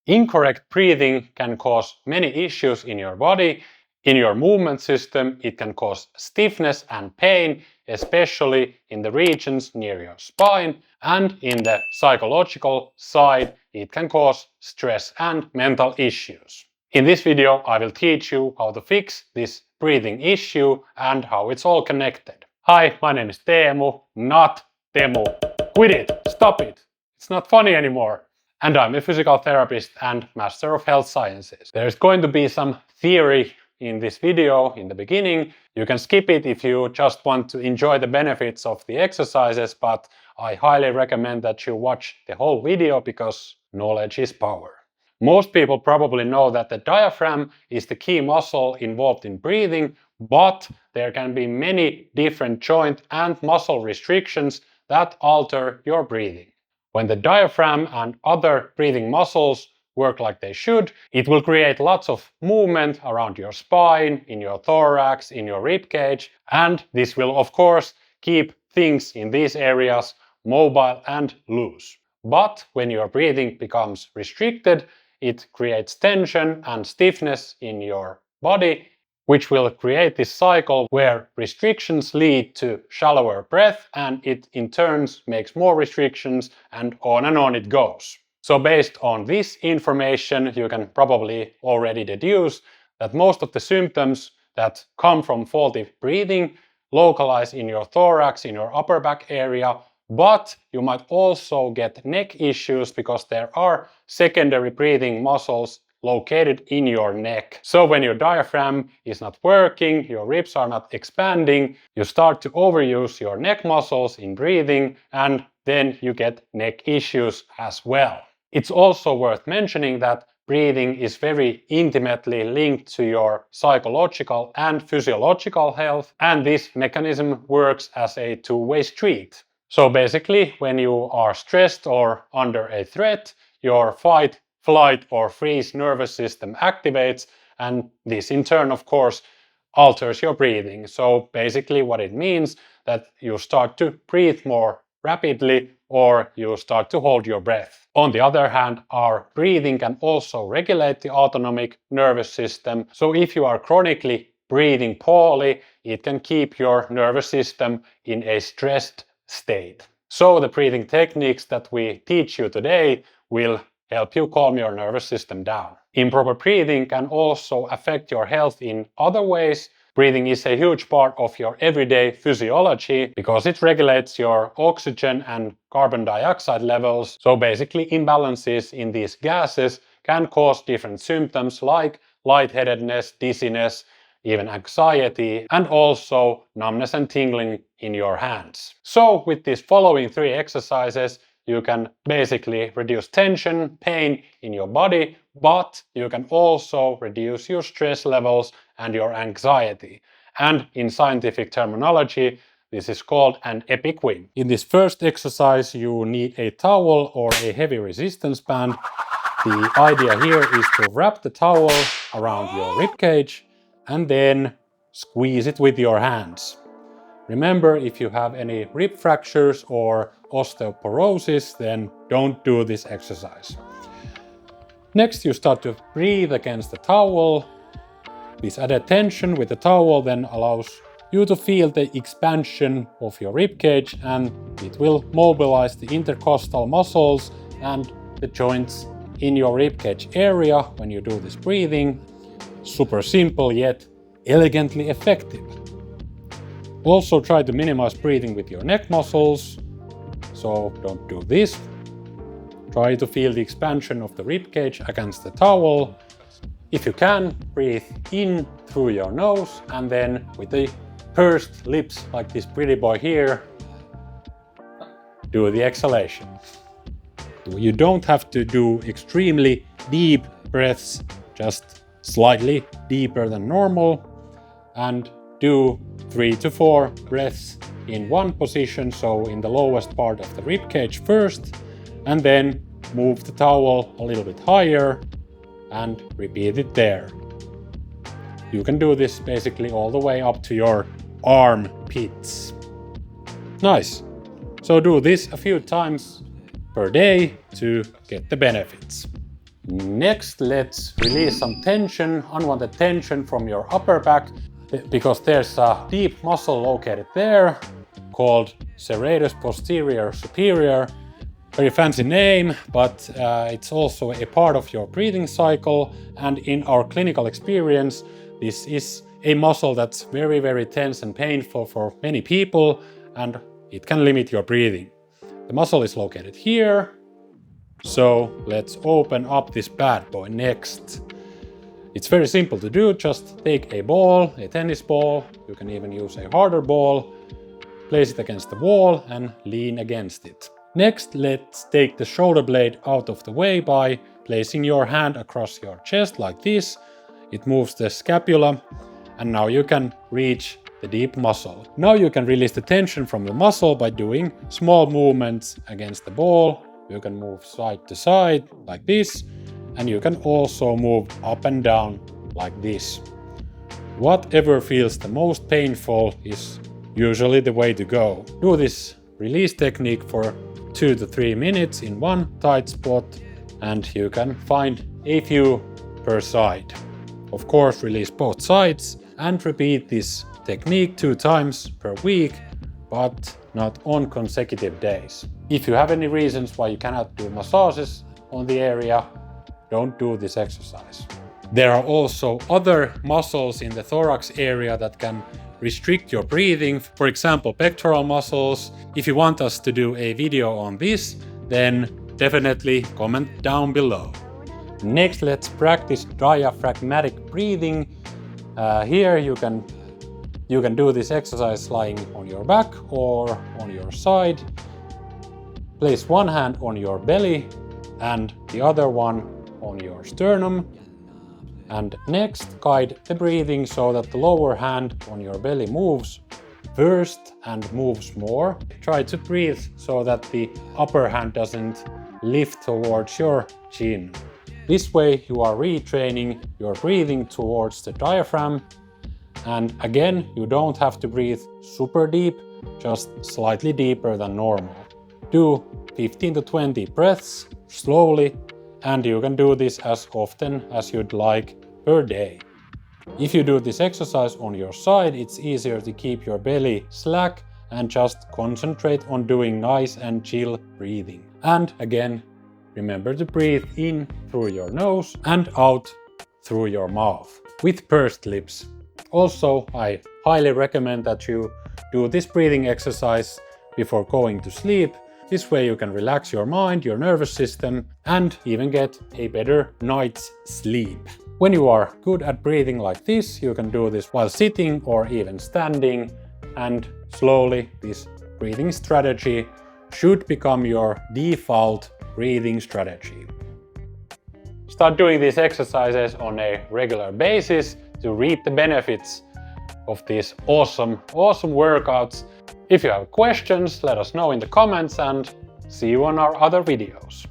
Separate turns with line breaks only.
Incorrect breathing can cause many issues in your body. In your movement system, it can cause stiffness and pain, especially in the regions near your spine. And in the psychological side, it can cause stress and mental issues. In this video, I will teach you how to fix this breathing issue and how it's all connected. Hi, my name is Teemu, not Temu. Quit it! Stop it! It's not funny anymore. And I'm a physical therapist and Master of Health Sciences. There's going to be some theory in this video in the beginning. You can skip it if you just want to enjoy the benefits of the exercises, but I highly recommend that you watch the whole video because knowledge is power. Most people probably know that the diaphragm is the key muscle involved in breathing, but there can be many different joint and muscle restrictions that alter your breathing. When the diaphragm and other breathing muscles work like they should, it will create lots of movement around your spine, in your thorax, in your rib cage, and this will of course keep things in these areas mobile and loose. But when your breathing becomes restricted, it creates tension and stiffness in your body, which will create this cycle where restrictions lead to shallower breath and it in turn makes more restrictions and on it goes. So based on this information, you can probably already deduce that most of the symptoms that come from faulty breathing localize in your thorax, in your upper back area, but you might also get neck issues because there are secondary breathing muscles located in your neck. So when your diaphragm is not working, your ribs are not expanding, you start to overuse your neck muscles in breathing and then you get neck issues as well. It's also worth mentioning that breathing is very intimately linked to your psychological and physiological health, and this mechanism works as a two-way street. So basically, when you are stressed or under a threat, your fight, flight or freeze nervous system activates, and this in turn of course alters your breathing. So basically what it means that you start to breathe more rapidly or you start to hold your breath. On the other hand, our breathing can also regulate the autonomic nervous system. So if you are chronically breathing poorly, it can keep your nervous system in a stressed state. So the breathing techniques that we teach you today will help you calm your nervous system down. Improper breathing can also affect your health in other ways. Breathing is a huge part of your everyday physiology because it regulates your oxygen and carbon dioxide levels. So basically imbalances in these gases can cause different symptoms like lightheadedness, dizziness, even anxiety, and also numbness and tingling in your hands. So with these following 3 exercises, you can basically reduce tension, pain in your body, but you can also reduce your stress levels and your anxiety. And in scientific terminology, this is called an epic win. In this first exercise, you need a towel or a heavy resistance band. The idea here is to wrap the towel around your ribcage and then squeeze it with your hands. Remember, if you have any rib fractures or osteoporosis, then don't do this exercise. Next, you start to breathe against the towel. This added tension with the towel then allows you to feel the expansion of your ribcage, and it will mobilize the intercostal muscles and the joints in your ribcage area when you do this breathing. Super simple yet elegantly effective. Also try to minimize breathing with your neck muscles, so don't do this. Try to feel the expansion of the ribcage against the towel. If you can, breathe in through your nose and then with the pursed lips like this pretty boy here, do the exhalation. You don't have to do extremely deep breaths, just slightly deeper than normal, and do 3 to 4 breaths in one position, so in the lowest part of the ribcage first, and then move the towel a little bit higher and repeat it there. You can do this basically all the way up to your armpits. Nice. So do this a few times per day to get the benefits. Next, let's release some tension, unwanted tension from your upper back, because there's a deep muscle located there called serratus posterior superior. Very fancy name, but it's also a part of your breathing cycle, and in our clinical experience, this is a muscle that's very, very tense and painful for many people, and it can limit your breathing. The muscle is located here, so let's open up this bad boy next. It's very simple to do. Just take a ball, a tennis ball, you can even use a harder ball, place it against the wall and lean against it. Next, let's take the shoulder blade out of the way by placing your hand across your chest like this. It moves the scapula, and now you can reach the deep muscle. Now you can release the tension from the muscle by doing small movements against the ball. You can move side to side like this, and you can also move up and down like this. Whatever feels the most painful is usually the way to go. Do this release technique for 2 to 3 minutes in one tight spot, and you can find a few per side. Of course, release both sides and repeat this technique 2 times per week, but not on consecutive days. If you have any reasons why you cannot do massages on the area, don't do this exercise. There are also other muscles in the thorax area that can restrict your breathing, for example pectoral muscles. If you want us to do a video on this, then definitely comment down below. Next, let's practice diaphragmatic breathing. Here you can do this exercise lying on your back or on your side. Place one hand on your belly and the other one on your sternum. And next, guide the breathing so that the lower hand on your belly moves first and moves more. Try to breathe so that the upper hand doesn't lift towards your chin. This way you are retraining your breathing towards the diaphragm. And again, you don't have to breathe super deep, just slightly deeper than normal. Do 15 to 20 breaths slowly, and you can do this as often as you'd like per day. If you do this exercise on your side, it's easier to keep your belly slack and just concentrate on doing nice and chill breathing. And again, remember to breathe in through your nose and out through your mouth with pursed lips. Also, I highly recommend that you do this breathing exercise before going to sleep. This way you can relax your mind, your nervous system, and even get a better night's sleep. When you are good at breathing like this, you can do this while sitting or even standing, and slowly this breathing strategy should become your default breathing strategy. Start doing these exercises on a regular basis to reap the benefits of these awesome workouts. If you have questions, let us know in the comments, and see you on our other videos.